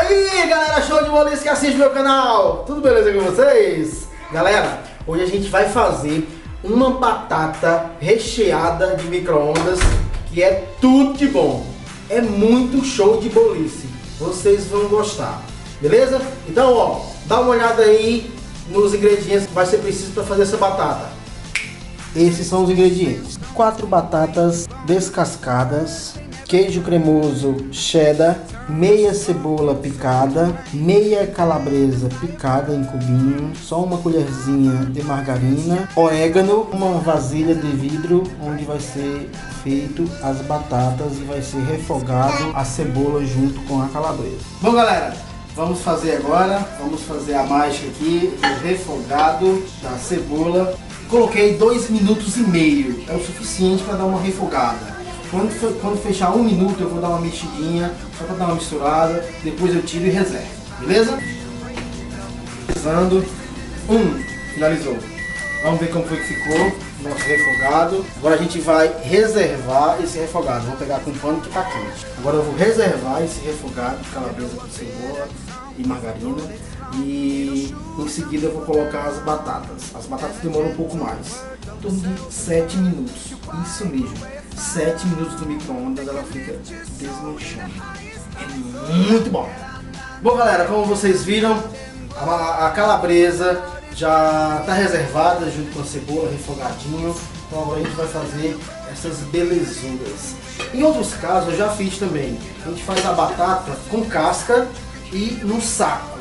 aí, galera, show de bola que assiste meu canal. Tudo beleza com vocês? Galera, hoje a gente vai fazer uma batata recheada de micro-ondas, que é tudo de bom. É muito show de bolice. Vocês vão gostar, beleza? Então, ó, dá uma olhada aí nos ingredientes que vai ser preciso para fazer essa batata. Esses são os ingredientes: 4 batatas descascadas, queijo cremoso cheddar, meia cebola picada, meia calabresa picada em cubinho, só uma colherzinha de margarina, orégano, uma vasilha de vidro onde vai ser feito as batatas e vai ser refogado a cebola junto com a calabresa. Bom, galera, vamos fazer agora, vamos fazer a mágica aqui, o refogado da cebola. Coloquei 2 minutos e meio, é o suficiente para dar uma refogada. Quando fechar 1 minuto eu vou dar uma mexidinha, só para dar uma misturada, depois eu tiro e reservo, beleza? Finalizando, finalizou. Vamos ver como foi que ficou o nosso refogado. Agora a gente vai reservar esse refogado, vou pegar com um pano que está quente. Agora eu vou reservar esse refogado de calabresa com cebola e margarina. E em seguida eu vou colocar as batatas. As batatas demoram um pouco mais, em torno de 7 minutos. Isso mesmo, 7 minutos no micro-ondas ela fica desmanchando. É muito bom. Bom, galera, como vocês viram, a calabresa já está reservada junto com a cebola, refogadinho. Então agora a gente vai fazer essas belezuras. Em outros casos eu já fiz também. A gente faz a batata com casca e no saco.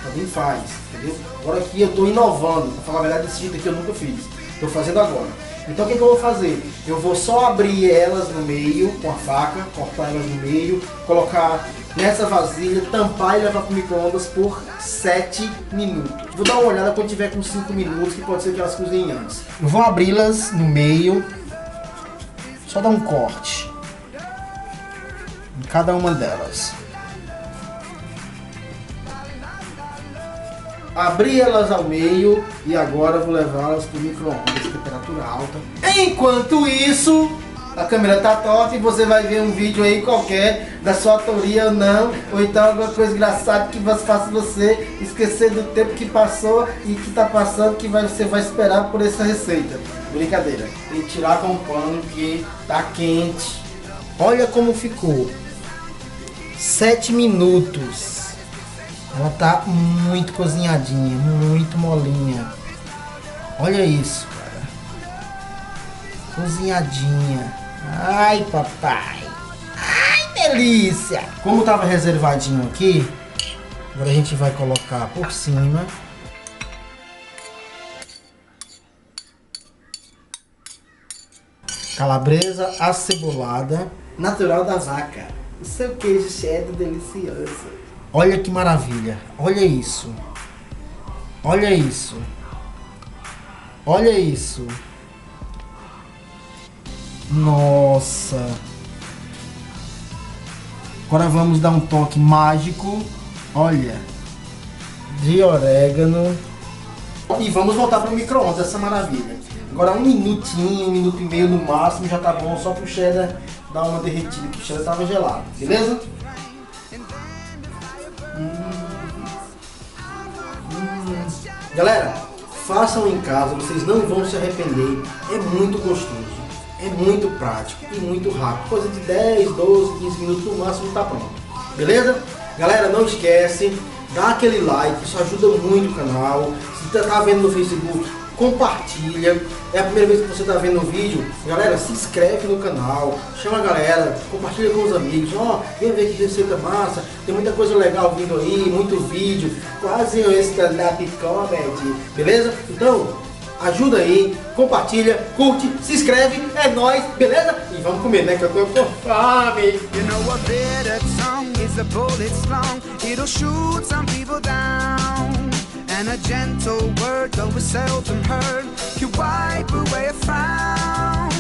Também faz, entendeu? Agora aqui eu estou inovando, para falar a verdade, desse jeito aqui eu nunca fiz. Estou fazendo agora. Então o que eu vou fazer? Eu vou só abrir elas no meio com a faca, cortar elas no meio, colocar nessa vasilha, tampar e levar para o micro-ondas por 7 minutos. Vou dar uma olhada quando tiver com 5 minutos, que pode ser que elas cozinhem antes. Eu vou abri-las no meio, só dar um corte em cada uma delas. Abri elas ao meio e agora vou levá-las para o micro-ondas, temperatura alta. Enquanto isso, a câmera tá torta e você vai ver um vídeo aí qualquer da sua autoria ou não, ou então alguma coisa engraçada que faça você esquecer do tempo que passou e que tá passando, que você vai esperar por essa receita. Brincadeira, tem que tirar com o pano que tá quente. Olha como ficou. 7 minutos. Ela tá muito cozinhadinha, muito molinha. Olha isso, cara. Cozinhadinha. Ai, papai. Ai, delícia. Como tava reservadinho aqui, agora a gente vai colocar por cima. Calabresa acebolada, natural da vaca. O seu queijo cheddar delicioso. Olha que maravilha, olha isso, olha isso, olha isso, nossa. Agora vamos dar um toque mágico, olha, de orégano e vamos voltar para o micro-ondas, essa maravilha. Agora 1 minutinho, 1 minuto e meio no máximo já tá bom, só para o cheddar dar uma derretida, que o cheddar estava gelado, beleza? Galera, façam em casa, vocês não vão se arrepender. É muito gostoso, é muito prático e muito rápido. Coisa de 10, 12, 15 minutos no máximo tá pronto. Beleza? Galera, não esquece, dá aquele like, isso ajuda muito o canal. Se tá vendo no Facebook, compartilha. É a primeira vez que você está vendo o vídeo, galera, se inscreve no canal, chama a galera, compartilha com os amigos. Ó, vem ver que receita massa, tem muita coisa legal vindo aí, muito vídeo, quase um stand-up comedy, beleza? Então, ajuda aí, compartilha, curte, se inscreve, é nóis, beleza? E vamos comer, né, que eu tô com fome. You know a better tongue is a bullet strong, it'll shoot some people down. And a gentle word, though it's seldom heard, can wipe away a frown.